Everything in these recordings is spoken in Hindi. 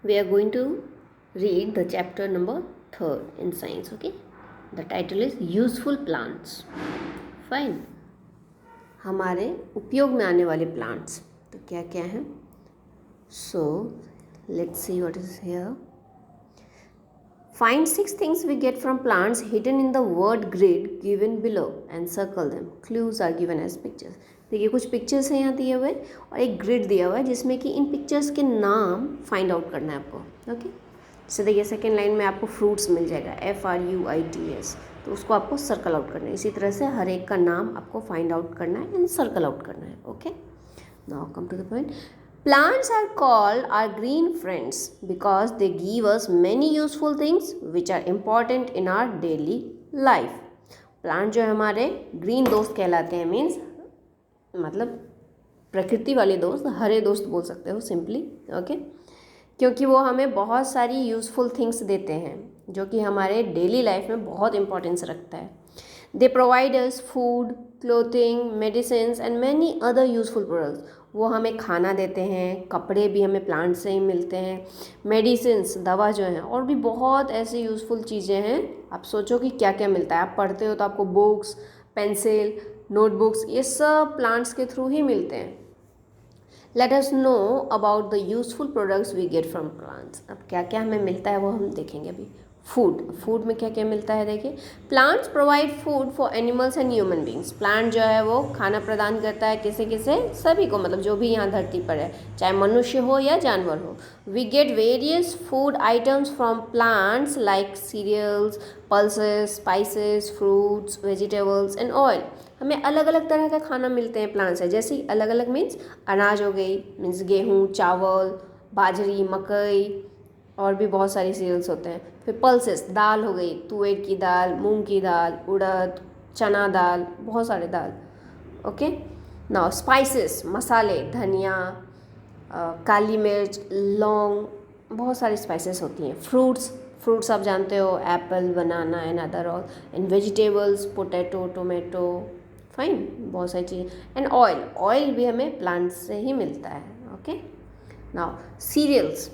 We are going to read the chapter number 3 in science, okay? The title is Useful Plants. Fine. हमारे उपयोग में आने वाले प्लांट्स तो क्या क्या हैं? So, let's see what is here. Find 6 things we get from plants hidden in the word grid given below and circle them. Clues are given as pictures. देखिए कुछ पिक्चर्स हैं यहाँ दिए हुए और एक ग्रिड दिया हुआ है जिसमें कि इन पिक्चर्स के नाम फाइंड आउट करना है आपको. ओके, जैसे देखिए सेकेंड लाइन में आपको फ्रूट्स मिल जाएगा FRUITS, तो उसको आपको सर्कल आउट करना है. इसी तरह से हर एक का नाम आपको फाइंड आउट करना है एंड सर्कल आउट करना है. Okay, now come to the point. Plants are called our green friends because they give us many useful things which are important in our daily life. Plant जो है हमारे ग्रीन दोस्त कहलाते हैं. मीन्स मतलब प्रकृति वाले दोस्त, हरे दोस्त बोल सकते हो सिंपली. ओके, क्योंकि वो हमें बहुत सारी यूज़फुल थिंग्स देते हैं जो कि हमारे डेली लाइफ में बहुत इंपॉर्टेंस रखता है. They provide us food, clothing, medicines and many other useful products. वो हमें खाना देते हैं, कपड़े भी हमें प्लांट से ही मिलते हैं, मेडिसिन्स दवा जो है, और भी बहुत ऐसी यूज़फुल चीज़ें हैं. आप सोचो कि क्या क्या मिलता है. आप पढ़ते हो तो आपको बुक्स, पेंसिल, नोटबुक्स, ये सब प्लांट्स के थ्रू ही मिलते हैं. Let us know about the useful products we get from plants. अब क्या क्या हमें मिलता है वो हम देखेंगे अभी. फूड में क्या क्या मिलता है देखिए. Plants provide food for animals and human beings. Plant जो है वो खाना प्रदान करता है किसे किसे, सभी को, मतलब जो भी यहाँ धरती पर है, चाहे मनुष्य हो या जानवर हो. We get various food items from plants like cereals, pulses, spices, fruits, vegetables and oil. हमें अलग अलग तरह का खाना मिलते हैं प्लांट से. जैसे अलग अलग मीन्स अनाज हो गई, मीन्स गेहूँ, चावल, बाजरी, मकई, और भी बहुत सारी सीरियल्स होते हैं. फिर पल्सेस, दाल हो गई, तुअर की दाल, मूंग की दाल, उड़द, चना दाल, बहुत सारे दाल. ओके, नाउ स्पाइसेस, मसाले, धनिया, काली मिर्च, लौंग, बहुत सारी स्पाइसेस होती हैं. फ्रूट्स आप जानते हो, Apple, banana and other all. And vegetables, potato, tomato, fine, बहुत सारी चीज़ें. एंड ऑयल भी हमें प्लांट से ही मिलता है. Okay, now cereals.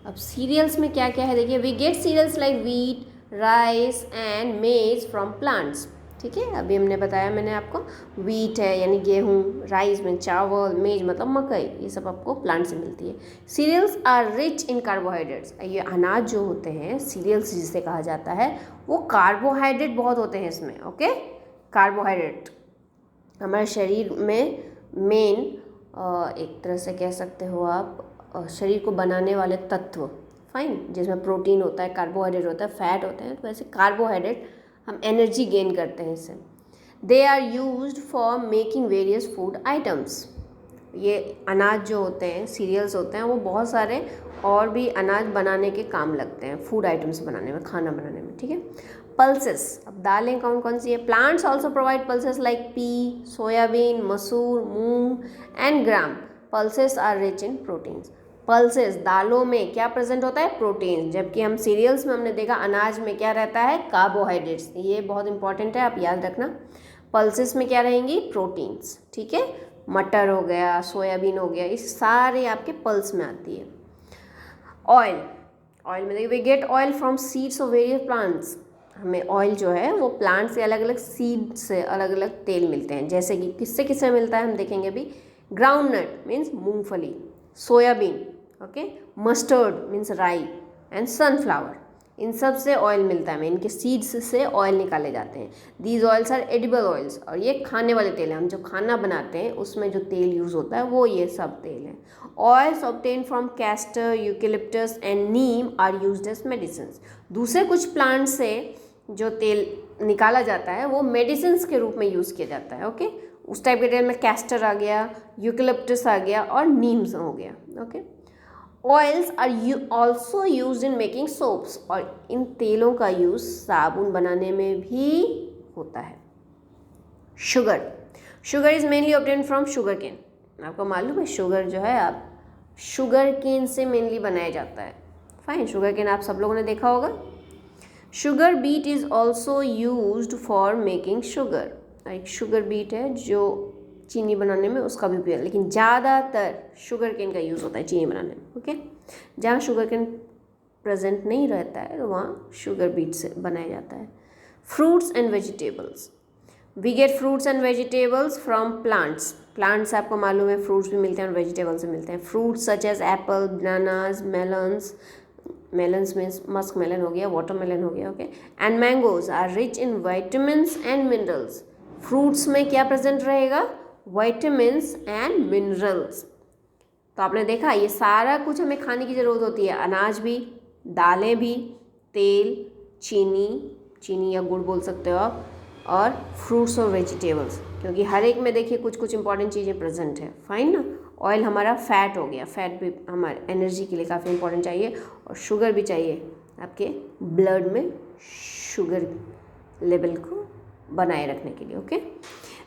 अब सीरियल्स में क्या क्या है देखिए. We get cereals like wheat, rice and maize from plants. ठीक है, अभी हमने बताया, मैंने आपको, व्हीट है यानी गेहूँ, राइस में चावल, मेज मतलब मकई, ये सब आपको प्लांट से मिलती है. Cereals are rich in carbohydrates. ये अनाज जो होते हैं, सीरियल्स जिसे कहा जाता है, वो कार्बोहाइड्रेट बहुत होते हैं इसमें. ओके, कार्बोहाइड्रेट हमारे शरीर में मेन, एक तरह से कह सकते हो आप, शरीर को बनाने वाले तत्व. फाइन, जिसमें प्रोटीन होता है, कार्बोहाइड्रेट होता है, फैट होते हैं. तो वैसे कार्बोहाइड्रेट हम एनर्जी गेन करते हैं इससे. They are used for making various food items. ये अनाज जो होते हैं, सीरियल्स होते हैं, वो बहुत सारे और भी अनाज बनाने के काम लगते हैं, फूड आइटम्स बनाने में, खाना बनाने में. ठीक है, पल्सेस. अब दालें कौन कौन सी है. Plants also provide pulses like pea, soybean, masoor, moong and gram. Pulses are rich in proteins. Pulses, दालों में क्या प्रेजेंट होता है, प्रोटीन. जबकि हम सीरियल्स में हमने देखा अनाज में क्या रहता है, कार्बोहाइड्रेट्स. ये बहुत इंपॉर्टेंट है, आप याद रखना. पल्सेस में क्या रहेंगी, प्रोटीन्स. ठीक है, मटर हो गया, सोयाबीन हो गया, ये सारे आपके पल्स में आती है. ऑयल में देखिए, we get oil from seeds of various plants. हमें ऑयल जो है वो प्लांट से अलग अलग सीड से अलग अलग तेल मिलते हैं. जैसे कि किससे किससे मिलता है हम देखेंगे अभी. ग्राउंडनट मीन्स मूंगफली, सोयाबीन, ओके, मस्टर्ड मीन्स राई एंड सनफ्लावर, इन सब से ऑयल मिलता है हमें. इनके सीड्स से ऑयल निकाले जाते हैं. These oils are edible oils. और ये खाने वाले तेल हैं. हम जो खाना बनाते हैं उसमें जो तेल यूज़ होता है वो ये सब तेल है. Oils obtain from castor, eucalyptus and neem are used as medicine. दूसरे कुछ प्लांट से जो तेल निकाला जाता है वो मेडिसिन्स के रूप में यूज़ किया जाता है. ओके, उस टाइप के तेल में कैस्टर आ गया, यूकेलिप्टस आ गया और नीम्स हो गया. Okay, oils are also use in making soaps. और इन तेलों का यूज़ साबुन बनाने में भी होता है. Sugar is mainly obtain from sugar cane. आपको मालूम है शुगर जो है, आप शुगर केन से मेनली बनाया जाता है. फाइन, शुगर केन आप सब लोगों ने देखा होगा. Sugar beet is also used for making sugar. एक शुगर बीट है जो चीनी बनाने में उसका भी उपयोग, लेकिन ज़्यादातर शुगर केन का यूज़ होता है चीनी बनाने में। ओके, जहाँ शुगर केन प्रेजेंट नहीं रहता है तो वहाँ शुगर बीट से बनाया जाता है। Fruits and vegetables, we get fruits and vegetables from plants. Plants आपको मालूम है फ्रूट्स भी मिलते हैं और वेजिटेबल्स भी मिलते हैं। Fruits such as apple, bananas, melons, melons means musk melon हो गया, वाटरमेलन हो गया, okay, and mangoes are rich in vitamins and minerals. Fruits में क्या प्रेजेंट रहेगा? Vitamins and minerals. तो आपने देखा ये सारा कुछ हमें खाने की ज़रूरत होती है, अनाज भी, दालें भी, तेल, चीनी या गुड़ बोल सकते हो आप, और फ्रूट्स और वेजिटेबल्स, क्योंकि हर एक में देखिए कुछ कुछ इंपॉर्टेंट चीज़ें प्रेजेंट है। फाइन ना। ऑयल हमारा फैट हो गया, फैट भी हमारे एनर्जी के लिए काफ़ी इंपॉर्टेंट चाहिए, और शुगर भी चाहिए आपके ब्लड में शुगर लेवल को बनाए रखने के लिए। Okay,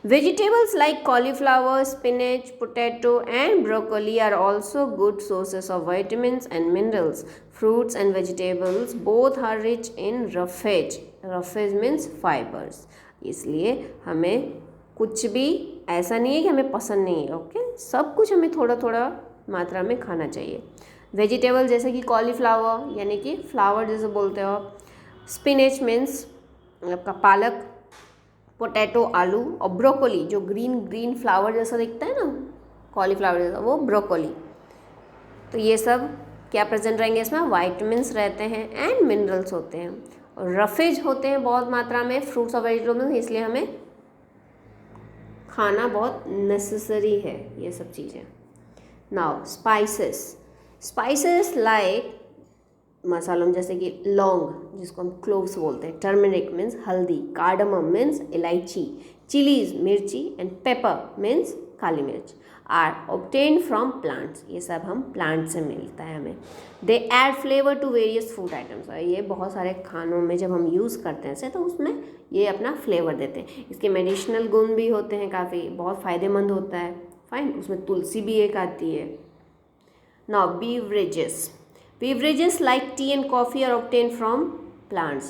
vegetables like cauliflower, spinach, potato and broccoli are also good sources of vitamins and minerals. Fruits and vegetables both are rich in roughage. Roughage means fibers. इसलिए हमें कुछ भी ऐसा नहीं है कि हमें पसंद नहीं है। ओके, सब कुछ हमें थोड़ा थोड़ा मात्रा में खाना चाहिए। वेजिटेबल जैसे कि कॉलीफ्लावर यानी कि फ्लावर जैसे बोलते हो आप, स्पिनच मीन्स आपका पालक, पोटैटो आलू, और ब्रोकोली जो ग्रीन फ्लावर जैसा दिखता है ना, कॉलीफ्लावर जैसा, वो ब्रोकोली। तो ये सब क्या प्रेजेंट रहेंगे इसमें? वाइटामिन्स रहते हैं एंड मिनरल्स होते हैं, और रफेज होते हैं बहुत मात्रा में फ्रूट्स और वेजिटेबल्स, इसलिए हमें खाना बहुत नेसेसरी है ये सब चीज़ें। नाउ स्पाइसेस लाइक मसालों में जैसे कि लौंग जिसको हम क्लोव्स बोलते हैं, टर्मरिक मीन्स हल्दी, कार्डमम मीन्स इलायची, चिलीज मिर्ची, एंड पेपर मीन्स काली मिर्च आर ऑब्टेन्ड फ्रॉम प्लांट्स। ये सब हम प्लांट से मिलता है हमें। They add flavour to various food items, और ये बहुत सारे खानों में जब हम यूज़ करते हैं इसे तो उसमें ये अपना फ्लेवर देते हैं। इसके मेडिसिनल गुण भी होते हैं काफ़ी, बहुत फ़ायदेमंद होता है। फाइन, उसमें तुलसी भी एक आती है। Now beverages like tea and coffee are obtain from plants.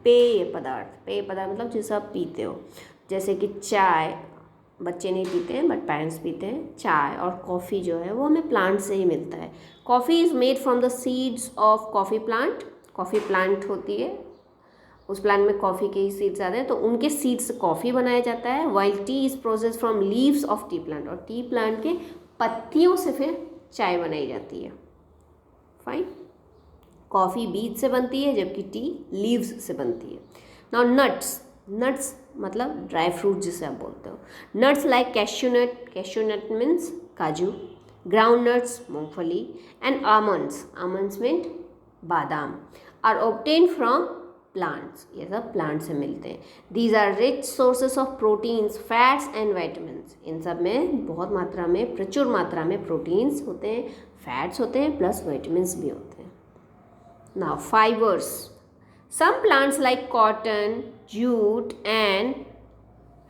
पेय पदार्थ मतलब जिसे आप पीते हो, जैसे कि चाय, बच्चे नहीं पीते हैं बट पेरेंट्स पीते हैं। चाय और कॉफ़ी जो है वो हमें प्लांट से ही मिलता है। Coffee is made from the seeds of coffee plant. Coffee plant होती है, उस प्लांट में कॉफ़ी के ही सीड्स आते हैं, तो उनके सीड्स से कॉफ़ी बनाया जाता है। While T is process from leaves of T plant, और टी प्लांट के पत्तियों से फिर चाय बनाई जाती है। फाइन, कॉफ़ी बीज से बनती है जबकि टी लीव्स से बनती है। नाउ नट्स मतलब ड्राई फ्रूट जिसे आप बोलते हो। Nuts like cashew nut means kaju, ground nuts moongphali, and almonds mean badam are obtain from plants. ये सब प्लांट से मिलते हैं। These are rich sources of proteins, fats and vitamins. इन सब में बहुत मात्रा में, प्रचुर मात्रा में प्रोटीन्स होते हैं, फैट्स होते हैं, प्लस वाइटामिन्स भी होते हैं। Now fibres, some plants like cotton, jute and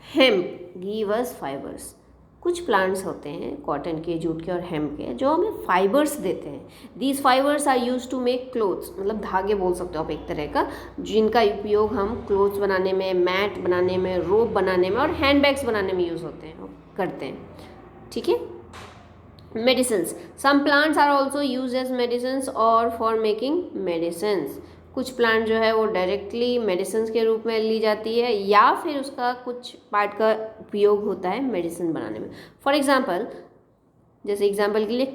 hemp give us fibres. कुछ प्लांट्स होते हैं कॉटन के, जूट के और हेम्प के जो हमें फाइबर्स देते हैं। These fibres are use to make clothes, मतलब धागे बोल सकते हो आप एक तरह का, जिनका उपयोग हम क्लोथ्स बनाने में, मैट बनाने में, रोप बनाने में और हैंडबैग्स बनाने में यूज़ होते हैं, करते हैं। ठीक है। Medicines, some plants are also use as medicines or for making medicines. कुछ प्लांट जो है वो डायरेक्टली मेडिसिन के रूप में ली जाती है, या फिर उसका कुछ पार्ट का उपयोग होता है मेडिसिन बनाने में। फॉर एग्जाम्पल, जैसे एग्जाम्पल के लिए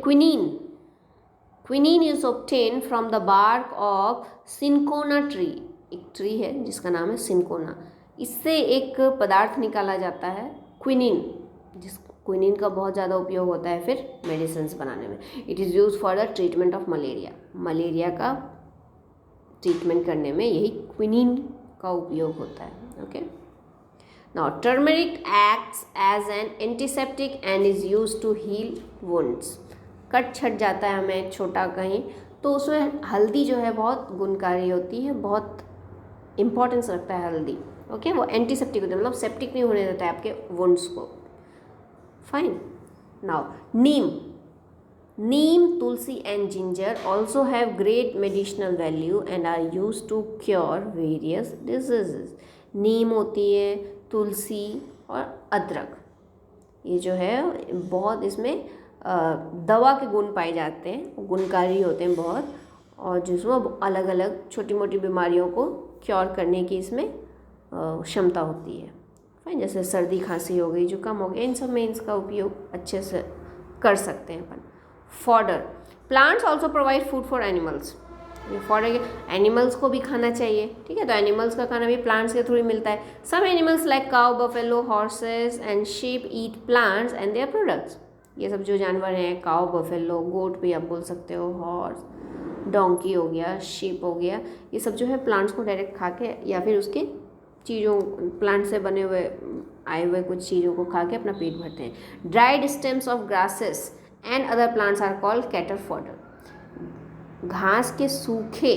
quinine is obtain from the bark of cinchona tree. एक ट्री है जिसका नाम है सिनकोना, इससे एक पदार्थ निकाला जाता है क्विनीन, क्विनीन का बहुत ज़्यादा उपयोग होता है फिर मेडिसिन बनाने में। It is use for the treatment of malaria का ट्रीटमेंट करने में यही क्विनीन का उपयोग होता है। Okay. Now turmeric acts as an antiseptic and is use to heal wounds. Cut छट जाता है हमें छोटा कहीं, तो उसमें हल्दी जो है बहुत गुणकारी होती है, बहुत इंपॉर्टेंस रखता है हल्दी। ओके, वो एंटीसेप्टिक होता है, मतलब सेप्टिक नहीं होने देता है आपके वुंड्स को। Fine. Now Neem, tulsi and ginger also have great medicinal value and are used to cure various diseases. नीम होती है, तुलसी और अदरक, ये जो है बहुत इसमें दवा के गुण पाए जाते हैं, गुणकारी होते हैं बहुत, और जिसमें अलग अलग छोटी मोटी बीमारियों को क्योर करने की इसमें क्षमता होती है। फाइन, जैसे सर्दी खांसी हो गई, जुकाम हो गया, इन सब में इसका उपयोग अच्छे से कर सकते हैं अपन। Fodder, plants also provide food for animals. ये फॉडर एनिमल्स को भी खाना चाहिए, ठीक है, तो एनिमल्स का खाना भी प्लांट्स के थ्रू ही मिलता है। Some animals like cow, buffalo, horses and sheep eat plants and their products. ये सब जो जानवर हैं, काउ, बफेलो, गोट भी आप बोल सकते हो, हॉर्स, डोंकी हो गया, शीप हो गया, ये सब जो है प्लांट्स को डायरेक्ट खा के या फिर उसके चीज़ों, प्लांट से बने हुए आए हुए कुछ चीज़ों को खा के अपना पेट भरते हैं। Dried stems of grasses and other plants are called cattle fodder. घास के सूखे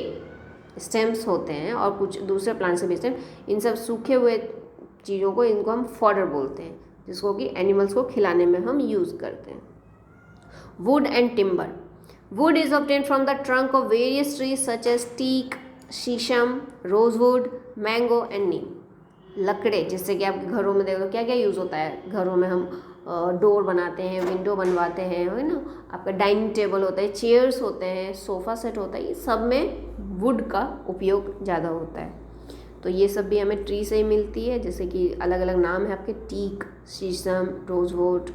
स्टेम्स होते हैं और कुछ दूसरे प्लांट से भी स्टेम, इन सब सूखे हुए चीज़ों को, इनको हम फॉडर बोलते हैं, जिसको कि एनिमल्स को खिलाने में हम यूज़ करते हैं। Wood and timber, wood is obtained from the trunk of various trees such as teak, shisham, rosewood, mango and neem. लकड़े, जिससे कि आपके घरों में देखो क्या क्या यूज़ होता है, घरों में हम डोर बनाते हैं, विंडो बनवाते हैं, है ना, आपका डाइनिंग टेबल होता है, चेयर्स होते हैं, सोफ़ा सेट होता है, ये सब में वुड का उपयोग ज़्यादा होता है। तो ये सब भी हमें ट्री से ही मिलती है, जैसे कि अलग अलग नाम है आपके, टीक, शीशम, रोजवुड,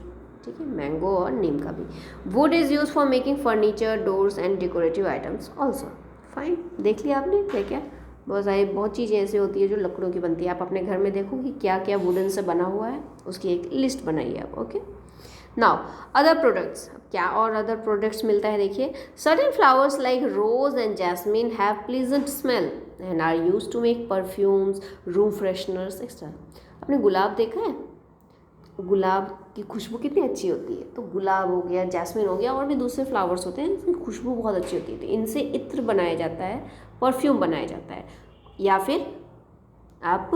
ठीक है, मैंगो और नीम का भी। Would is use for making furniture, doors and decorative items also. Fine, देख लिया आपने क्या क्या, बहुत चीज़ें ऐसी होती है जो लकड़ों की बनती है। आप अपने घर में देखो कि क्या क्या वुडन से बना हुआ है, उसकी एक लिस्ट बनाइए आप। ओके, नाउ अदर प्रोडक्ट्स, क्या और अदर प्रोडक्ट्स मिलता है देखिए। Certain flowers like rose and jasmine have pleasant smell and are use to make perfumes, room fresheners extra. आपने गुलाब देखा है, गुलाब की खुशबू कितनी अच्छी होती है, तो गुलाब हो गया, जैस्मिन हो गया, और भी दूसरे फ्लावर्स होते हैं, इनकी खुशबू बहुत अच्छी होती है, तो इनसे इत्र बनाया जाता है, परफ्यूम बनाया जाता है, या फिर आप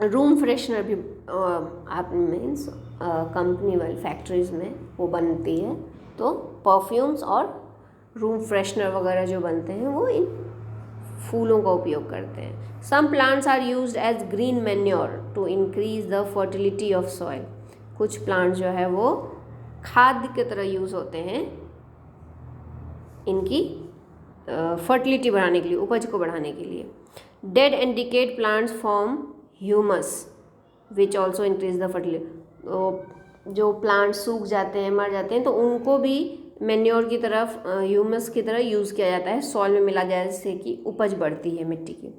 रूम फ्रेशनर भी आप मीन्स कंपनी वाली फैक्ट्रीज में वो बनती है, तो परफ्यूम्स और रूम फ्रेशनर वगैरह जो बनते हैं वो इन फूलों का उपयोग करते हैं। Some plants are used as green manure to increase the fertility of soil. कुछ प्लांट्स जो है वो खाद की तरह यूज़ होते हैं इनकी फर्टिलिटी बढ़ाने के लिए, उपज को बढ़ाने के लिए। Dead and decade plants form humus which also increase the fertility. तो जो प्लांट्स सूख जाते हैं, मर जाते हैं, तो उनको भी मैन्योर की तरफ, ह्यूमस की तरह यूज़ किया जाता है, सॉइल में मिला जाए, जिससे कि उपज बढ़ती है मिट्टी की।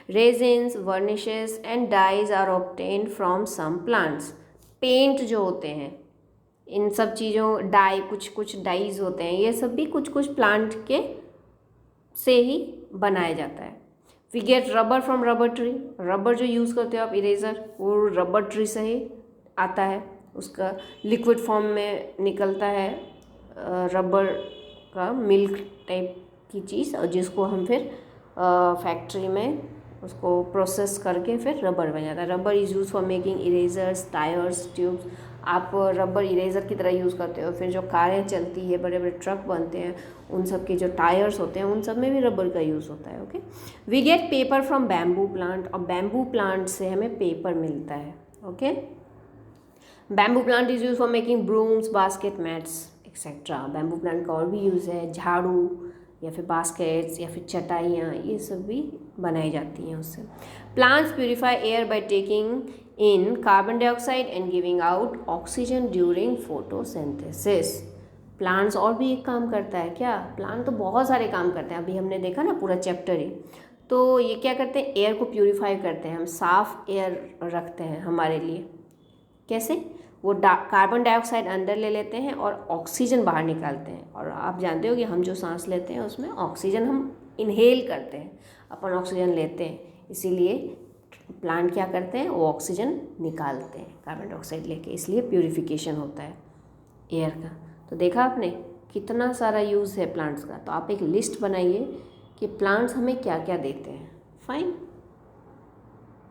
Resins, varnishes and dyes are obtained from some plants. Paint जो होते हैं, इन सब चीज़ों, डाई, कुछ डाइज होते हैं, ये सब भी कुछ प्लांट के से ही बनाया जाता है। We get rubber from rubber tree. Rubber जो यूज़ करते हो आप, इरेज़र, वो रबर ट्री से ही आता है, उसका लिक्विड फॉर्म में निकलता है रबर का मिल्क टाइप की चीज़, और जिसको हम फिर फैक्ट्री में उसको प्रोसेस करके फिर रबर बन जाता है। Rubber is use for making erasers, tyres, tubes. आप रबर इरेजर की तरह यूज़ करते हो, फिर जो कारें चलती है, बड़े बड़े ट्रक बनते हैं, उन सब के जो टायर्स होते हैं, उन सब में भी रबर का यूज़ होता है। Okay, we get paper from bamboo plant, और बैम्बू प्लांट से हमें पेपर मिलता है। Okay, bamboo plant is use for making brooms, basket, mats etcetera. Bamboo plant का और भी यूज़ है, झाड़ू या फिर बास्केट्स या फिर चटाइयाँ, ये सब भी बनाई जाती हैं उससे। Plants purify air by taking in carbon dioxide and giving out oxygen during photosynthesis. Plants और भी एक काम करता है क्या? प्लांट तो बहुत सारे काम करते हैं, अभी हमने देखा ना पूरा चैप्टर ही। तो ये क्या करते हैं, एयर को प्यूरिफाई करते हैं, हम साफ़ एयर रखते हैं हमारे लिए। कैसे? वो कार्बन डाइऑक्साइड अंदर ले लेते हैं और ऑक्सीजन बाहर निकालते हैं। और आप जानते हो कि हम जो सांस लेते हैं उसमें ऑक्सीजन हम इनहेल करते हैं, अपन ऑक्सीजन लेते हैं, इसीलिए प्लांट क्या करते हैं, वो ऑक्सीजन निकालते हैं कार्बन डाइऑक्साइड लेके, इसलिए प्यूरिफिकेशन होता है एयर का। तो देखा आपने कितना सारा यूज़ है प्लांट्स का। तो आप एक लिस्ट बनाइए कि प्लांट्स हमें क्या क्या देते हैं। फाइन।